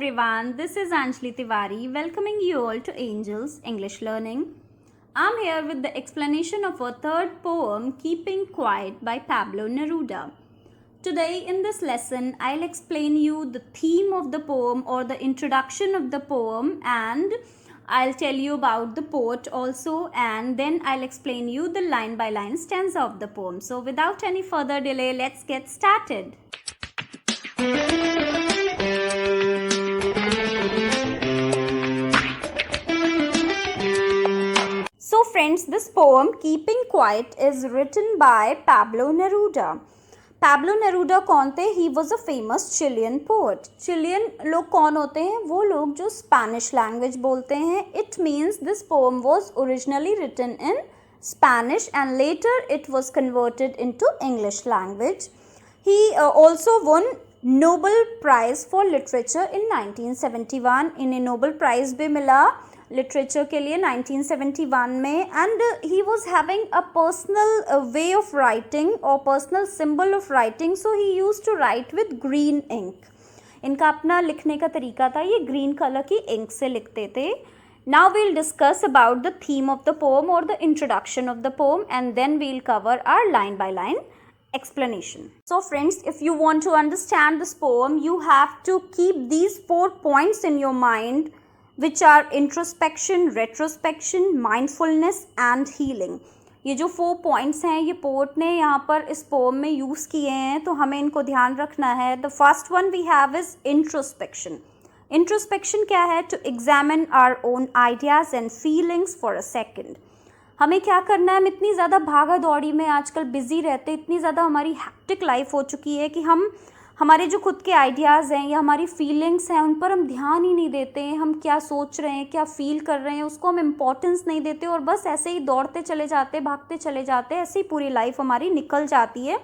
everyone, this is Anjali Tiwari welcoming you all to Angels English Learning. I'm here with the explanation of our third poem, Keeping Quiet by Pablo Neruda. Today in this lesson, I'll explain you the theme of the poem or the introduction of the poem, and I'll tell you about the poet also, and then I'll explain you the line by line stanza of the poem. So without any further delay, let's get started. So friends, this poem Keeping Quiet is written by Pablo Neruda. Pablo Neruda कौन थे? He was a famous Chilean poet. Chilean लोग कौन होते हैं? वो लोग जो Spanish language बोलते हैं. It means this poem was originally written in Spanish and later it was converted into English language. He also won Nobel Prize for Literature in 1971. इन्हें Nobel Prize भी मिला लिटरेचर के लिए 1971 में. And he was having a personal way of writing और personal symbol of writing, so he used to write with green ink. इनका अपना लिखने का तरीका था, ये ग्रीन कलर की इंक से लिखते थे. Now we'll discuss about the theme of the poem और the introduction of the poem and then we'll cover our line by line explanation. So friends, if you want to understand this poem, you have to keep these 4 points in your mind, which are introspection, retrospection, mindfulness and healing. ये जो 4 points हैं ये poet ने यहाँ पर इस pome में use किए हैं, तो हमें इनको ध्यान रखना है. The first one we have is introspection. Introspection क्या है? To examine our own ideas and feelings for a second. हमें क्या करना है? हम इतनी ज़्यादा भागा दौड़ी में आजकल बिज़ी रहते, इतनी ज़्यादा हमारी हैक्टिक लाइफ हो चुकी है कि हम हमारे जो खुद के आइडियाज़ हैं या हमारी फीलिंग्स हैं उन पर हम ध्यान ही नहीं देते हैं. हम क्या सोच रहे हैं, क्या फील कर रहे हैं, उसको हम इम्पोर्टेंस नहीं देते और बस ऐसे ही दौड़ते चले जाते, भागते चले जाते, ऐसे ही पूरी लाइफ हमारी निकल जाती है.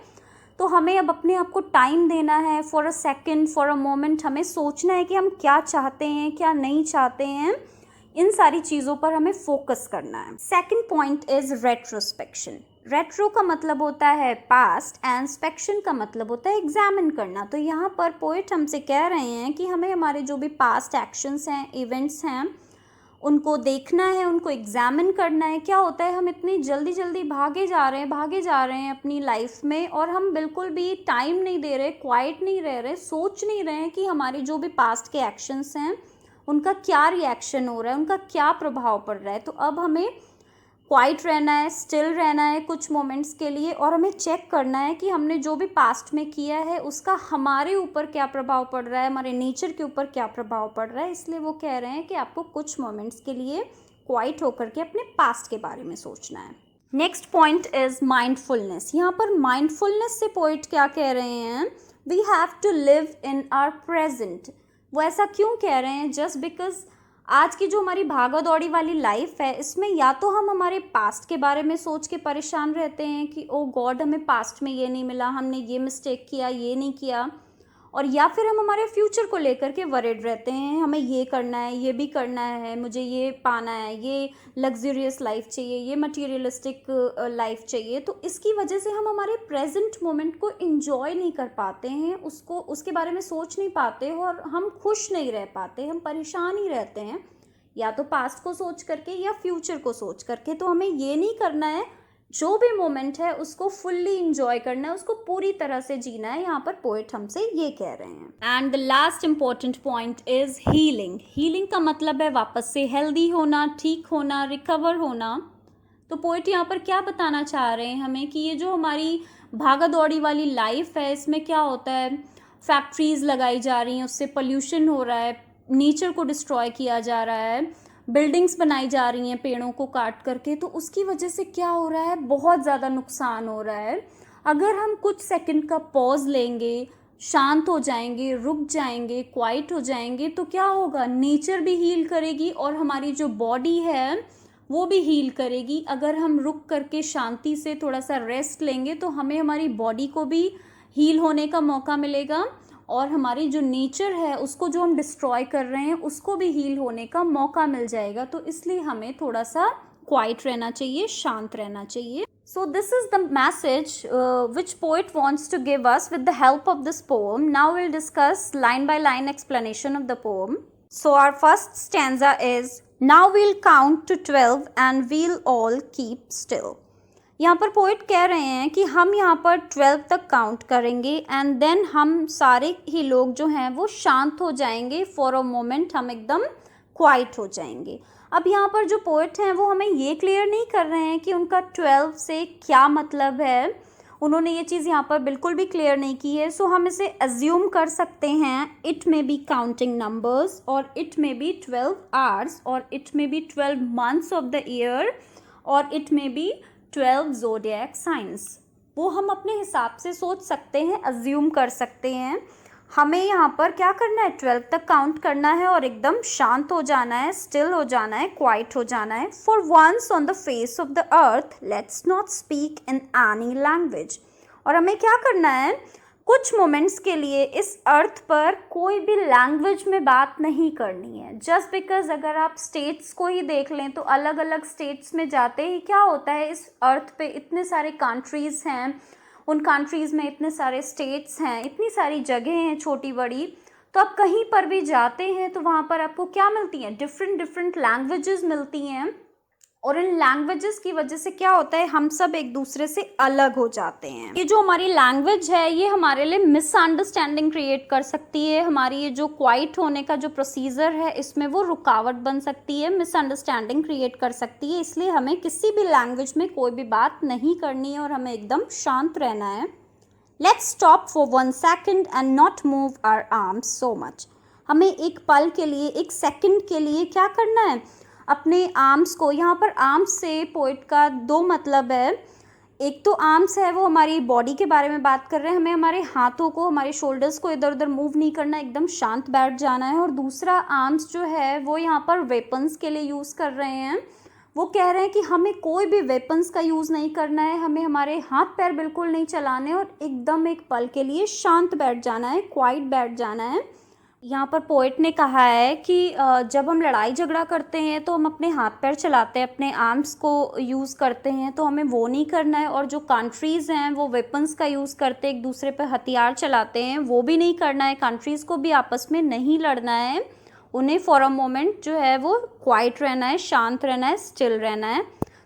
तो हमें अब अपने आप को टाइम देना है. For a second, for a moment हमें सोचना है कि हम क्या चाहते हैं, क्या नहीं चाहते हैं. इन सारी चीज़ों पर हमें फोकस करना है. Second point is retrospection. Retro का मतलब होता है पास्ट एंड स्पेक्शन का मतलब होता है एग्जामिन करना. तो यहाँ पर पोइट हमसे कह रहे हैं कि हमें हमारे जो भी पास्ट एक्शंस हैं, इवेंट्स हैं, उनको देखना है, उनको एग्जामिन करना है. क्या होता है, हम इतनी जल्दी जल्दी भागे जा रहे हैं अपनी लाइफ में और हम बिल्कुल भी टाइम नहीं दे रहे, क्वाइट नहीं रह रहे, सोच नहीं रहे हैं कि हमारे जो भी पास्ट के एक्शंस हैं उनका क्या रिएक्शन हो रहा है, उनका क्या प्रभाव पड़ रहा है. तो अब हमें क्वाइट रहना है, स्टिल रहना है कुछ मोमेंट्स के लिए और हमें चेक करना है कि हमने जो भी पास्ट में किया है उसका हमारे ऊपर क्या प्रभाव पड़ रहा है, हमारे नेचर के ऊपर क्या प्रभाव पड़ रहा है. इसलिए वो कह रहे हैं कि आपको कुछ मोमेंट्स के लिए क्वाइट होकर के अपने पास्ट के बारे में सोचना है. Next point is mindfulness. यहाँ पर माइंडफुलनेस से पोइट क्या कह रहे हैं? We have to live in our present. वो ऐसा क्यों कह रहे हैं? जस्ट बिकॉज आज की जो हमारी भागा दौड़ी वाली लाइफ है इसमें या तो हम हमारे पास्ट के बारे में सोच के परेशान रहते हैं कि ओ गॉड हमें पास्ट में ये नहीं मिला, हमने ये मिस्टेक किया, ये नहीं किया, और या फिर हम हमारे फ्यूचर को लेकर के वरीड रहते हैं, हमें ये करना है, ये भी करना है, मुझे ये पाना है, ये लग्जरियस लाइफ चाहिए, ये मटीरियलिस्टिक लाइफ चाहिए. तो इसकी वजह से हम हमारे प्रेजेंट मोमेंट को एंजॉय नहीं कर पाते हैं, उसके बारे में सोच नहीं पाते और हम खुश नहीं रह पाते, हम परेशान ही रहते हैं या तो पास्ट को सोच करके या फ्यूचर को सोच करके. तो हमें ये नहीं करना है, जो भी मोमेंट है उसको फुल्ली इंजॉय करना है, उसको पूरी तरह से जीना है. यहाँ पर पोएट हमसे ये कह रहे हैं. And the last important point is healing. Healing का मतलब है वापस से हेल्दी होना, ठीक होना, रिकवर होना. तो पोएट यहाँ पर क्या बताना चाह रहे हैं हमें कि ये जो हमारी भागा दौड़ी वाली लाइफ है इसमें क्या होता है, फैक्ट्रीज लगाई जा रही हैं, उससे पोल्यूशन हो रहा है, नेचर को डिस्ट्रॉय किया जा रहा है, बिल्डिंग्स बनाई जा रही हैं पेड़ों को काट करके. तो उसकी वजह से क्या हो रहा है, बहुत ज़्यादा नुकसान हो रहा है. अगर हम कुछ सेकंड का पॉज लेंगे, शांत हो जाएंगे, रुक जाएंगे, क्वाइट हो जाएंगे, तो क्या होगा, नेचर भी हील करेगी और हमारी जो बॉडी है वो भी हील करेगी. अगर हम रुक करके शांति से थोड़ा सा रेस्ट लेंगे तो हमें हमारी बॉडी को भी हील होने का मौका मिलेगा और हमारी जो नेचर है उसको जो हम डिस्ट्रॉय कर रहे हैं उसको भी हील होने का मौका मिल जाएगा. तो इसलिए हमें थोड़ा सा क्वाइट रहना चाहिए, शांत रहना चाहिए. So this is the message which poet wants to give us with the help of this poem. Now we'll discuss line by line explanation of the poem. So our first stanza is, now we'll count to 12 and we'll all keep still. यहाँ पर poet कह रहे हैं कि हम यहाँ पर 12 तक काउंट करेंगे एंड देन हम सारे ही लोग जो हैं वो शांत हो जाएंगे. फॉर अ मोमेंट हम एकदम क्वाइट हो जाएंगे. अब यहाँ पर जो पोइट हैं वो हमें ये क्लियर नहीं कर रहे हैं कि उनका 12 से क्या मतलब है. उन्होंने ये चीज़ यहाँ पर बिल्कुल भी क्लियर नहीं की है. सो हम इसे अज्यूम कर सकते हैं it may be counting numbers और इट मे बी 12 आवर्स और it may be 12 months of the year और it may be 12 zodiac signs. वो हम अपने हिसाब से सोच सकते हैं, अज्यूम कर सकते हैं. हमें यहाँ पर क्या करना है, 12 तक काउंट करना है और एकदम शांत हो जाना है, स्टिल हो जाना है, क्वाइट हो जाना है. For once on the face of the earth let's not speak in any language. और हमें क्या करना है, कुछ मोमेंट्स के लिए इस अर्थ पर कोई भी लैंग्वेज में बात नहीं करनी है. जस्ट बिकॉज अगर आप स्टेट्स को ही देख लें तो अलग अलग स्टेट्स में जाते ही क्या होता है, इस अर्थ पे इतने सारे कंट्रीज़ हैं, उन कंट्रीज़ में इतने सारे स्टेट्स हैं, इतनी सारी जगह हैं छोटी बड़ी. तो आप कहीं पर भी जाते हैं तो वहाँ पर आपको क्या मिलती हैं, डिफरेंट डिफरेंट लैंग्वेजेस मिलती हैं. और इन लैंग्वेजेस की वजह से क्या होता है, हम सब एक दूसरे से अलग हो जाते हैं. ये जो हमारी लैंग्वेज है ये हमारे लिए मिसअंडरस्टैंडिंग क्रिएट कर सकती है. हमारी ये जो क्वाइट होने का जो प्रोसीजर है इसमें वो रुकावट बन सकती है, मिसअंडरस्टैंडिंग क्रिएट कर सकती है. इसलिए हमें किसी भी लैंग्वेज में कोई भी बात नहीं करनी है और हमें एकदम शांत रहना है. Let's stop for 1 second and not move our arms so much. हमें एक पल के लिए, एक सेकेंड के लिए क्या करना है, अपने आर्म्स को, यहाँ पर आर्म्स से पोइट का दो मतलब है. एक तो आर्म्स है वो हमारी बॉडी के बारे में बात कर रहे हैं, हमें हमारे हाथों को, हमारे शोल्डर्स को इधर उधर मूव नहीं करना, एकदम शांत बैठ जाना है. और दूसरा आर्म्स जो है वो यहाँ पर वेपन्स के लिए यूज़ कर रहे हैं. वो कह रहे हैं कि हमें कोई भी वेपन्स का यूज़ नहीं करना है, हमें हमारे हाथ पैर बिल्कुल नहीं चलाने और एकदम एक पल के लिए शांत बैठ जाना है, क्वाइट बैठ जाना है. यहाँ पर पोइट ने कहा है कि जब हम लड़ाई झगड़ा करते हैं तो हम अपने हाथ पैर चलाते हैं, अपने आर्म्स को यूज़ करते हैं, तो हमें वो नहीं करना है. और जो कंट्रीज़ हैं वो वेपन्स का यूज़ करते हैं, एक दूसरे पर हथियार चलाते हैं, वो भी नहीं करना है. कंट्रीज़ को भी आपस में नहीं लड़ना है, उन्हें फॉर अ मोमेंट जो है वो क्वाइट रहना है, शांत रहना है, स्टिल रहना है.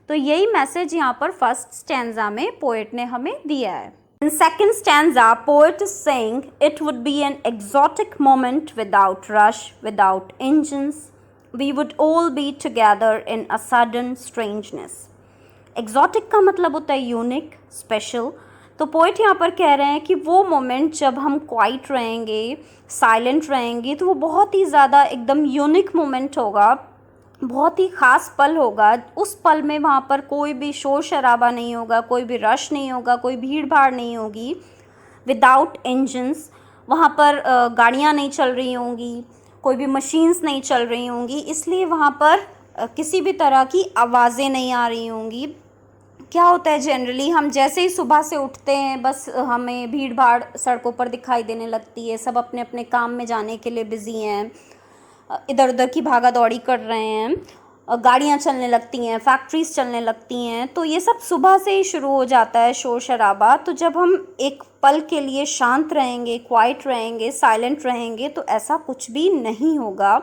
तो यही मैसेज यहाँ पर फर्स्ट स्टैंजा में पोइट ने हमें दिया है. In second stanza, poet is saying it would be an exotic moment without rush, without engines. We would all be together in a sudden strangeness. Exotic का मतलब होता है यूनिक, स्पेशल. तो पोइट यहाँ पर कह रहे हैं कि वो मोमेंट जब हम क्वाइट रहेंगे, साइलेंट रहेंगे, तो वो बहुत ही ज़्यादा एकदम यूनिक मोमेंट होगा, बहुत ही ख़ास पल होगा. उस पल में वहाँ पर कोई भी शोर शराबा नहीं होगा, कोई भी रश नहीं होगा, कोई भीड़ भाड़ नहीं होगी. विदाउट इंजन्स, वहाँ पर गाड़ियाँ नहीं चल रही होंगी, कोई भी मशीन्स नहीं चल रही होंगी, इसलिए वहाँ पर किसी भी तरह की आवाज़ें नहीं आ रही होंगी. क्या होता है जनरली, हम जैसे ही सुबह से उठते हैं बस हमें भीड़ भाड़ सड़कों पर दिखाई देने लगती है. सब अपने अपने काम में जाने के लिए बिज़ी हैं, इधर उधर की भागा दौड़ी कर रहे हैं, गाड़ियाँ चलने लगती हैं, फैक्ट्रीज चलने लगती हैं. तो ये सब सुबह से ही शुरू हो जाता है शोर शराबा. तो जब हम एक पल के लिए शांत रहेंगे, क्वाइट रहेंगे, साइलेंट रहेंगे, तो ऐसा कुछ भी नहीं होगा.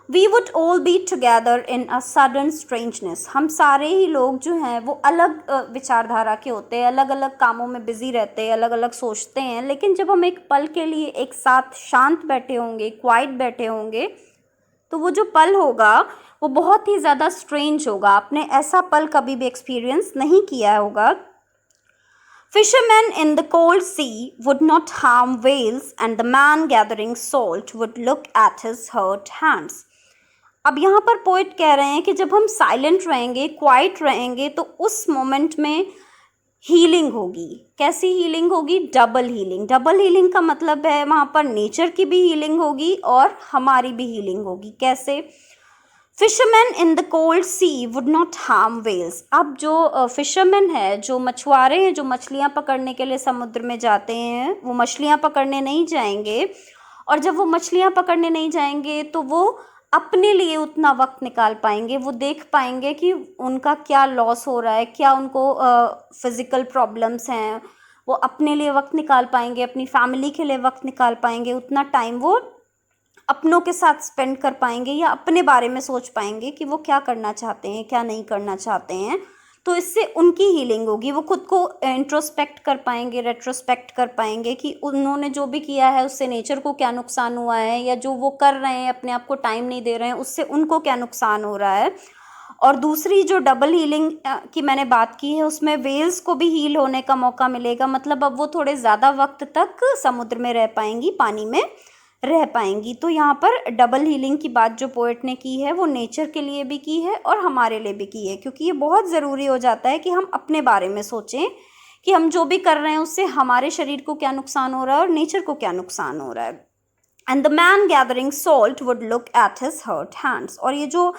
We would all be together in a sudden strangeness. हम सारे ही लोग जो हैं वो अलग विचारधारा के होते हैं, अलग अलग कामों में बिजी रहते हैं, अलग अलग सोचते हैं. लेकिन जब हम एक पल के लिए एक साथ शांत बैठे होंगे, क्वाइट बैठे होंगे, तो वो जो पल होगा वो बहुत ही ज़्यादा स्ट्रेंज होगा. आपने ऐसा पल कभी भी एक्सपीरियंस नहीं किया होगा. Fishermen in the cold sea would not harm whales and the man gathering salt would look at his hurt hands. अब यहाँ पर पोइट कह रहे हैं कि जब हम साइलेंट रहेंगे, क्वाइट रहेंगे, तो उस मोमेंट में हीलिंग होगी. कैसी हीलिंग होगी? Double healing. डबल हीलिंग का मतलब है वहाँ पर नेचर की भी हीलिंग होगी और हमारी भी हीलिंग होगी. कैसे? Fisherman in the cold sea would not harm whales. अब जो फिशरमैन है, जो मछुआरे हैं, जो मछलियाँ पकड़ने के लिए समुद्र में जाते हैं, वो मछलियाँ पकड़ने नहीं जाएंगे. और जब वो मछलियाँ पकड़ने नहीं जाएंगे तो वो अपने लिए उतना वक्त निकाल पाएंगे, वो देख पाएंगे कि उनका क्या लॉस हो रहा है, क्या उनको फिज़िकल प्रॉब्लम्स हैं, वो अपने लिए वक्त निकाल पाएंगे, अपनी फैमिली के लिए वक्त निकाल पाएंगे, उतना टाइम वो अपनों के साथ स्पेंड कर पाएंगे या अपने बारे में सोच पाएंगे कि वो क्या करना चाहते हैं, क्या नहीं करना चाहते हैं। तो इससे उनकी हीलिंग होगी, वो खुद को इंट्रोस्पेक्ट कर पाएंगे, रेट्रोस्पेक्ट कर पाएंगे कि उन्होंने जो भी किया है उससे नेचर को क्या नुकसान हुआ है, या जो वो कर रहे हैं अपने आप को टाइम नहीं दे रहे हैं उससे उनको क्या नुकसान हो रहा है। और दूसरी जो डबल हीलिंग की मैंने बात की है उसमें वेल्स को भी हील होने का मौका मिलेगा, मतलब अब वो थोड़े ज़्यादा वक्त तक समुद्र में रह पाएंगी, पानी में रह पाएंगी। तो यहाँ पर डबल हीलिंग की बात जो पोएट ने की है वो नेचर के लिए भी की है और हमारे लिए भी की है, क्योंकि ये बहुत ज़रूरी हो जाता है कि हम अपने बारे में सोचें कि हम जो भी कर रहे हैं उससे हमारे शरीर को क्या नुकसान हो रहा है और नेचर को क्या नुकसान हो रहा है। And the man gathering salt would look at his hurt hands. और ये जो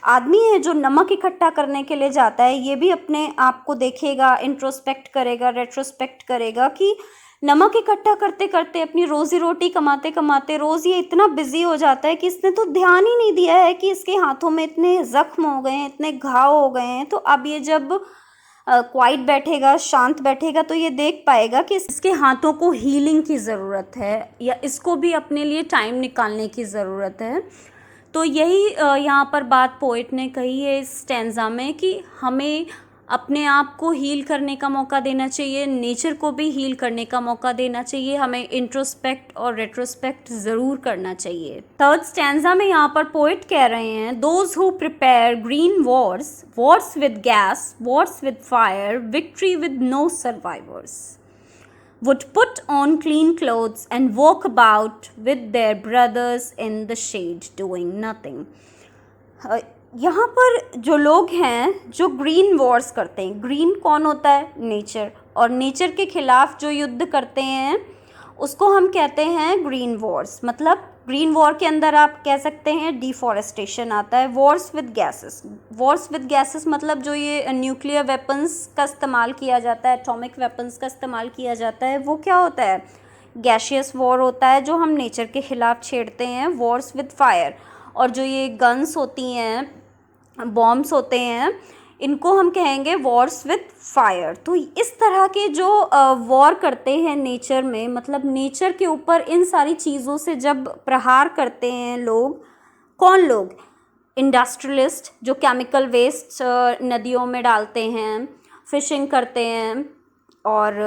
आदमी है जो नमक इकट्ठा करने के लिए जाता है, ये भी अपने आप को देखेगा, इंट्रोस्पेक्ट करेगा, रेट्रोस्पेक्ट करेगा कि नमक इकट्ठा करते करते, अपनी रोजी रोटी कमाते कमाते रोज़ ये इतना बिजी हो जाता है कि इसने तो ध्यान ही नहीं दिया है कि इसके हाथों में इतने ज़ख्म हो गए हैं, इतने घाव हो गए हैं। तो अब ये जब क्वाइट बैठेगा, शांत बैठेगा, तो ये देख पाएगा कि इसके हाथों को हीलिंग की ज़रूरत है या इसको भी अपने लिए टाइम निकालने की ज़रूरत है। तो यही यहाँ पर बात पोएट ने कही है इस स्टैंजा में कि हमें अपने आप को हील करने का मौका देना चाहिए, नेचर को भी हील करने का मौका देना चाहिए, हमें इंट्रोस्पेक्ट और रेट्रोस्पेक्ट ज़रूर करना चाहिए। थर्ड स्टैंजा में यहाँ पर पोएट कह रहे हैं, those who prepare green wars, wars with gas, wars with fire, victory with no survivors, would put on clean clothes and walk about with their brothers in the shade doing nothing। यहाँ पर जो लोग हैं जो green Wars करते हैं, green कौन होता है? नेचर, और नेचर के खिलाफ जो युद्ध करते हैं उसको हम कहते हैं ग्रीन वॉर्स। मतलब ग्रीन वॉर के अंदर आप कह सकते हैं डिफॉरेस्टेशन आता है। Wars with gases, Wars with gases मतलब जो ये न्यूक्लियर वेपन्स का इस्तेमाल किया जाता है, एटॉमिक वेपन्स का इस्तेमाल किया जाता है, वो क्या होता है? गैशियस वॉर होता है जो हम नेचर के ख़िलाफ़ छेड़ते हैं। वॉर्स विद फायर, और जो ये गन्स होती हैं, बॉम्ब्स होते हैं, इनको हम कहेंगे वॉर्स विद फायर। तो इस तरह के जो वॉर करते हैं नेचर में, मतलब नेचर के ऊपर इन सारी चीज़ों से जब प्रहार करते हैं लोग, कौन लोग? इंडस्ट्रियलिस्ट जो केमिकल वेस्ट नदियों में डालते हैं, फिशिंग करते हैं और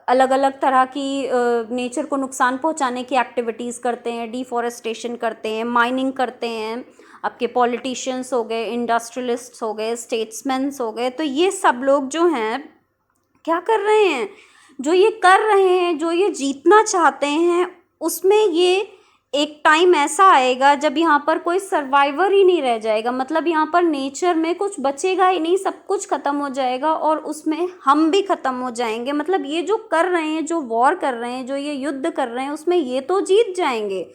अलग अलग तरह की नेचर को नुकसान पहुंचाने की एक्टिविटीज़ करते हैं, डिफॉरेस्टेशन करते हैं, माइनिंग करते हैं। आपके पॉलिटिशियंस हो गए, इंडस्ट्रियलिस्ट्स हो गए, स्टेट्समैन्स हो गए। तो ये सब लोग जो हैं क्या कर रहे हैं? जो ये कर रहे हैं, जो ये जीतना चाहते हैं, उसमें ये एक टाइम ऐसा आएगा जब यहाँ पर कोई सर्वाइवर ही नहीं रह जाएगा। मतलब यहाँ पर नेचर में कुछ बचेगा ही नहीं, सब कुछ ख़त्म हो जाएगा और उसमें हम भी ख़त्म हो जाएंगे। मतलब ये जो कर रहे हैं, जो वॉर कर रहे हैं, जो ये युद्ध कर रहे हैं, उसमें ये तो जीत जाएंगे,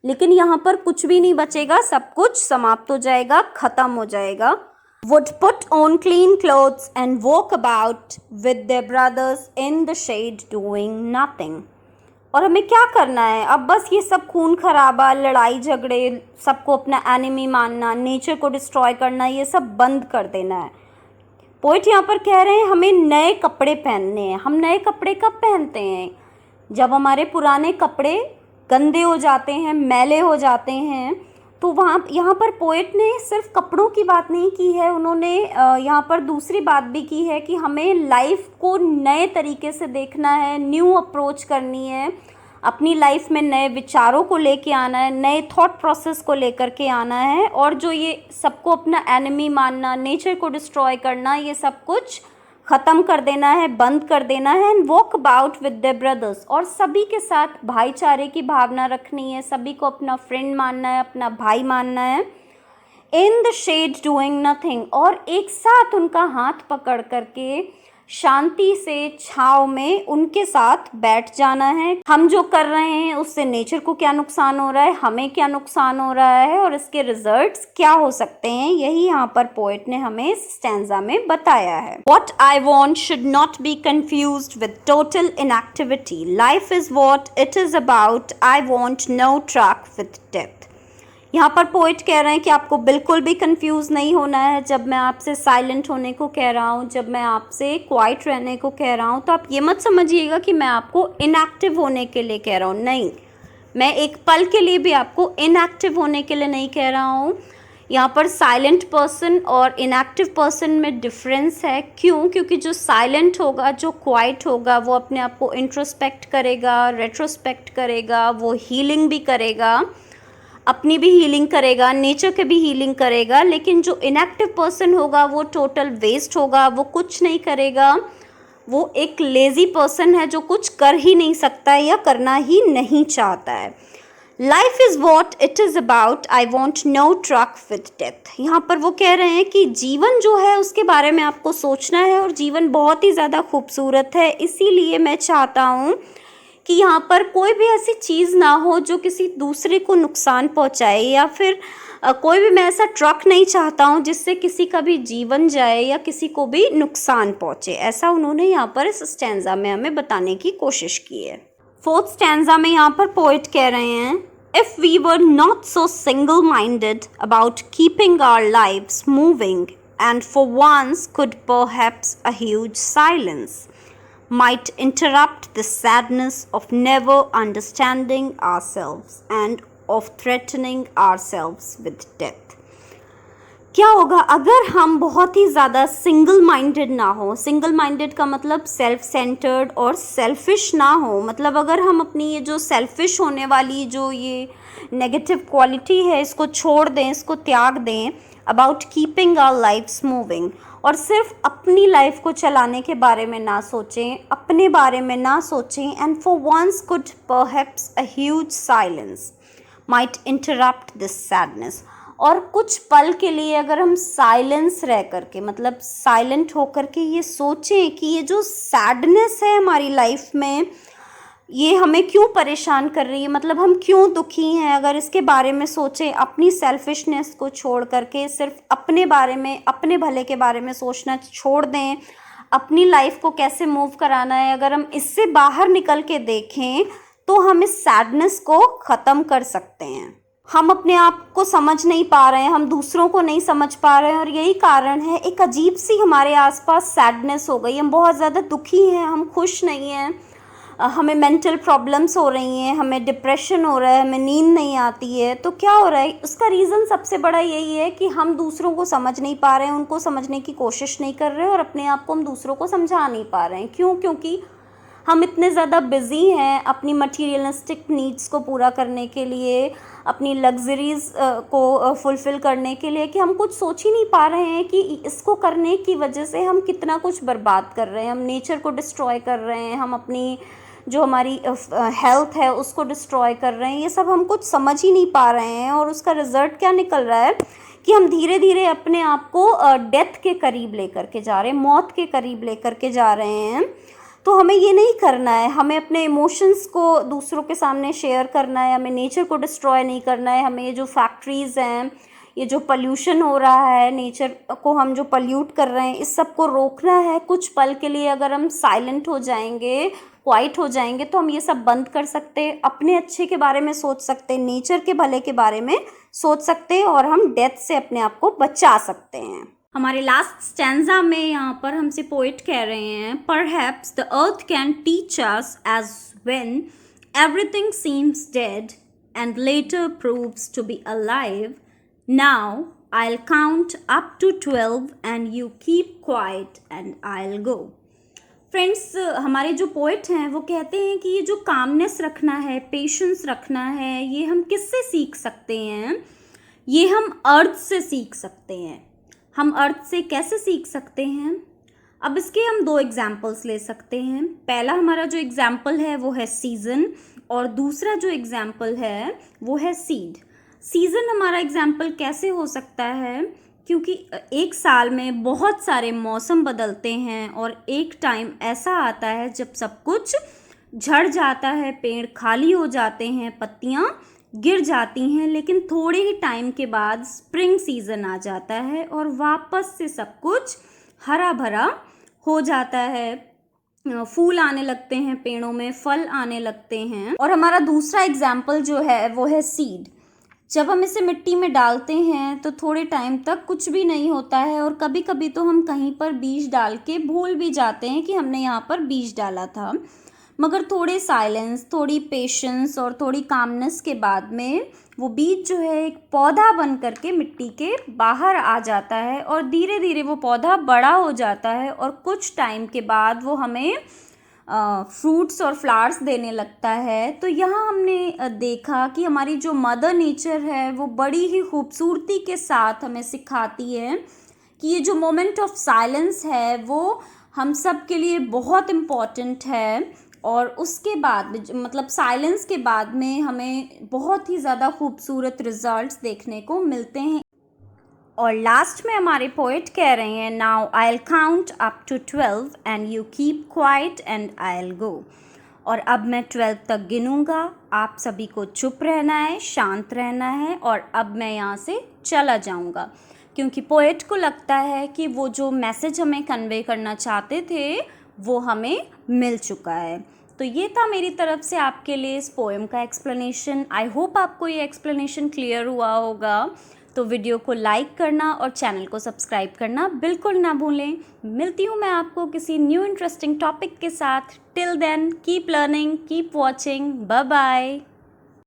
लेकिन यहाँ पर कुछ भी नहीं बचेगा, सब कुछ समाप्त हो जाएगा, ख़त्म हो जाएगा। Would put on clean clothes and walk about with their brothers in the shade doing nothing। और हमें क्या करना है? अब बस ये सब खून खराबा, लड़ाई झगड़े, सबको अपना एनिमी मानना, नेचर को डिस्ट्रॉय करना, ये सब बंद कर देना है। पोइट यहाँ पर कह रहे हैं हमें नए कपड़े पहनने हैं। हम नए कपड़े कब पहनते हैं? जब हमारे पुराने कपड़े गंदे हो जाते हैं, मैले हो जाते हैं। तो यहाँ पर पोएट ने सिर्फ कपड़ों की बात नहीं की है, उन्होंने यहाँ पर दूसरी बात भी की है कि हमें लाइफ को नए तरीके से देखना है, न्यू अप्रोच करनी है, अपनी लाइफ में नए विचारों को लेके आना है, नए थॉट प्रोसेस को लेकर के आना है। और जो ये सबको अपना एनिमी मानना, नेचर को डिस्ट्रॉय करना, ये सब कुछ ख़त्म कर देना है, बंद कर देना है। And walk about with their brothers, और सभी के साथ भाईचारे की भावना रखनी है, सभी को अपना फ्रेंड मानना है, अपना भाई मानना है। In the shade doing nothing, और एक साथ उनका हाथ पकड़ करके शांति से छाँव में उनके साथ बैठ जाना है। हम जो कर रहे हैं उससे नेचर को क्या नुकसान हो रहा है, हमें क्या नुकसान हो रहा है और इसके रिजल्ट्स क्या हो सकते हैं, यही यहाँ पर पोएट ने हमें इस स्टैंजा में बताया है। What I want should not be confused with total inactivity. Life is what it is about. I want no truck with death। यहाँ पर पोइट कह रहे हैं कि आपको बिल्कुल भी कंफ्यूज नहीं होना है जब मैं आपसे साइलेंट होने को कह रहा हूँ, जब मैं आपसे क्वाइट रहने को कह रहा हूँ, तो आप ये मत समझिएगा कि मैं आपको इनएक्टिव होने के लिए कह रहा हूँ। नहीं, मैं एक पल के लिए भी आपको इनएक्टिव होने के लिए नहीं कह रहा हूँ। यहाँ पर साइलेंट पर्सन और इनएक्टिव पर्सन में डिफरेंस है। क्यों? क्योंकि जो साइलेंट होगा, जो क्वाइट होगा, वो अपने आप को इंट्रोस्पेक्ट करेगा, रेट्रोस्पेक्ट करेगा, वो हीलिंग भी करेगा, अपनी भी हीलिंग करेगा, नेचर के भी हीलिंग करेगा। लेकिन जो इनएक्टिव पर्सन होगा वो टोटल वेस्ट होगा, वो कुछ नहीं करेगा, वो एक लेज़ी पर्सन है जो कुछ कर ही नहीं सकता है या करना ही नहीं चाहता है। Life is what it is about, I want no truck with death. यहाँ पर वो कह रहे हैं कि जीवन जो है उसके बारे में आपको सोचना है, और जीवन बहुत ही ज़्यादा खूबसूरत है। इसीलिए मैं चाहता हूँ कि यहाँ पर कोई भी ऐसी चीज़ ना हो जो किसी दूसरे को नुकसान पहुँचाए, या फिर कोई भी मैं ऐसा ट्रक नहीं चाहता हूँ जिससे किसी का भी जीवन जाए या किसी को भी नुकसान पहुँचे। ऐसा उन्होंने यहाँ पर इस स्टैंजा में हमें बताने की कोशिश की है। फोर्थ स्टैंजा में यहाँ पर पोइट कह रहे हैं, if we were not so single minded about keeping our lives moving and for once could perhaps a huge silence might interrupt the sadness of never understanding ourselves and of threatening ourselves with death। क्या होगा अगर हम बहुत ही ज़्यादा single minded ना हो? Single minded का मतलब सेल्फ सेंटर्ड और सेल्फिश ना हो। मतलब अगर हम अपनी ये जो सेल्फिश होने वाली जो ये नेगेटिव क्वालिटी है इसको छोड़ दें, इसको त्याग दें, about keeping our lifes moving, और सिर्फ अपनी लाइफ को चलाने के बारे में ना सोचें, अपने बारे में ना सोचें, and for once could perhaps a huge silence might interrupt this sadness. और कुछ पल के लिए अगर हम साइलेंस रह करके, मतलब साइलेंट होकर के ये सोचें कि ये जो सैडनेस है हमारी लाइफ में, ये हमें क्यों परेशान कर रही है, मतलब हम क्यों दुखी हैं, अगर इसके बारे में सोचें, अपनी सेल्फिशनेस को छोड़ करके सिर्फ अपने बारे में, अपने भले के बारे में सोचना छोड़ दें, अपनी लाइफ को कैसे मूव कराना है, अगर हम इससे बाहर निकल के देखें तो हम इस सैडनेस को ख़त्म कर सकते हैं। हम अपने आप को समझ नहीं पा रहे हैं, हम दूसरों को नहीं समझ पा रहे हैं, और यही कारण है एक अजीब सी हमारे आसपास सैडनेस हो गई। हम बहुत ज़्यादा दुखी हैं, हम खुश नहीं हैं, हमें मेंटल प्रॉब्लम्स हो रही हैं, हमें डिप्रेशन हो रहा है, हमें नींद नहीं आती है। तो क्या हो रहा है? उसका रीज़न सबसे बड़ा यही है कि हम दूसरों को समझ नहीं पा रहे हैं, उनको समझने की कोशिश नहीं कर रहे हैं, और अपने आप को हम दूसरों को समझा नहीं पा रहे हैं। क्यों? क्योंकि हम इतने ज़्यादा बिज़ी हैं अपनी मटीरियलिस्टिक नीड्स को पूरा करने के लिए, अपनी लग्जरीज़ को फुलफ़िल करने के लिए, कि हम कुछ सोच ही नहीं पा रहे हैं कि इसको करने की वजह से हम कितना कुछ बर्बाद कर रहे हैं। हम नेचर को डिस्ट्रॉय कर रहे हैं, हम अपनी जो हमारी हेल्थ है उसको डिस्ट्रॉय कर रहे हैं। ये सब हम कुछ समझ ही नहीं पा रहे हैं, और उसका रिज़ल्ट क्या निकल रहा है कि हम धीरे धीरे अपने आप को डेथ के करीब लेकर के जा रहे हैं, मौत के करीब लेकर के जा रहे हैं। तो हमें ये नहीं करना है, हमें अपने इमोशंस को दूसरों के सामने शेयर करना है, हमें नेचर को डिस्ट्रॉय नहीं करना है, हमें ये जो फैक्ट्रीज़ हैं, ये जो पल्यूशन हो रहा है, नेचर को हम जो पल्यूट कर रहे हैं, इस सब को रोकना है। कुछ पल के लिए अगर हम साइलेंट हो जाएंगे, क्वाइट हो जाएंगे, तो हम ये सब बंद कर सकते हैं, अपने अच्छे के बारे में सोच सकते हैं, नेचर के भले के बारे में सोच सकते हैं, और हम डेथ से अपने आप को बचा सकते हैं। हमारे लास्ट स्टैंजा में यहाँ पर हमसे पोइट कह रहे हैं, perhaps the earth can teach us as when everything seems dead and later proves to be alive, now I'll count up to 12 and you keep quiet and I'll go। Friends, हमारे जो poet हैं वो कहते हैं कि ये जो calmness रखना है, पेशेंस रखना है, ये हम किससे सीख सकते हैं? ये हम अर्थ से सीख सकते हैं। हम अर्थ से कैसे सीख सकते हैं? अब इसके हम दो एग्जाम्पल्स ले सकते हैं। पहला हमारा जो एग्जाम्पल है वो है सीज़न, और दूसरा जो एग्जाम्पल है वो है सीड। सीज़न हमारा एग्जाम्पल कैसे हो सकता है? क्योंकि एक साल में बहुत सारे मौसम बदलते हैं, और एक टाइम ऐसा आता है जब सब कुछ झड़ जाता है, पेड़ खाली हो जाते हैं, पत्तियाँ गिर जाती हैं, लेकिन थोड़े ही टाइम के बाद स्प्रिंग सीज़न आ जाता है और वापस से सब कुछ हरा भरा हो जाता है, फूल आने लगते हैं पेड़ों में, फल आने लगते हैं। और हमारा दूसरा एग्जाम्पल जो है वो है सीड। जब हम इसे मिट्टी में डालते हैं तो थोड़े टाइम तक कुछ भी नहीं होता है, और कभी कभी तो हम कहीं पर बीज डाल के भूल भी जाते हैं कि हमने यहाँ पर बीज डाला था। मगर थोड़े साइलेंस, थोड़ी पेशेंस और थोड़ी कामनेस के बाद में वो बीज जो है एक पौधा बन करके मिट्टी के बाहर आ जाता है, और धीरे धीरे वो पौधा बड़ा हो जाता है, और कुछ टाइम के बाद वो हमें फ्रूट्स और फ्लावर्स देने लगता है। तो यहाँ हमने देखा कि हमारी जो मदर नेचर है वो बड़ी ही खूबसूरती के साथ हमें सिखाती है कि ये जो मोमेंट ऑफ साइलेंस है वो हम सब के लिए बहुत इम्पॉर्टेंट है, और उसके बाद मतलब साइलेंस के बाद में हमें बहुत ही ज़्यादा खूबसूरत रिजल्ट्स देखने को मिलते हैं। और लास्ट में हमारे पोएट कह रहे हैं, now I will count up to 12 and you keep quiet and I will go. और अब मैं 12 तक गिनूँगा, आप सभी को चुप रहना है, शांत रहना है, और अब मैं यहाँ से चला जाऊँगा। क्योंकि पोएट को लगता है कि वो जो मैसेज हमें कन्वे करना चाहते थे वो हमें मिल चुका है। तो ये था मेरी तरफ से आपके लिए इस पोएम का एक्सप्लेनेशन। आई होप आपको ये एक्सप्लेनेशन क्लियर हुआ होगा। तो वीडियो को लाइक करना और चैनल को सब्सक्राइब करना बिल्कुल ना भूलें। मिलती हूँ मैं आपको किसी न्यू इंटरेस्टिंग टॉपिक के साथ। Till then keep learning, keep watching, bye bye.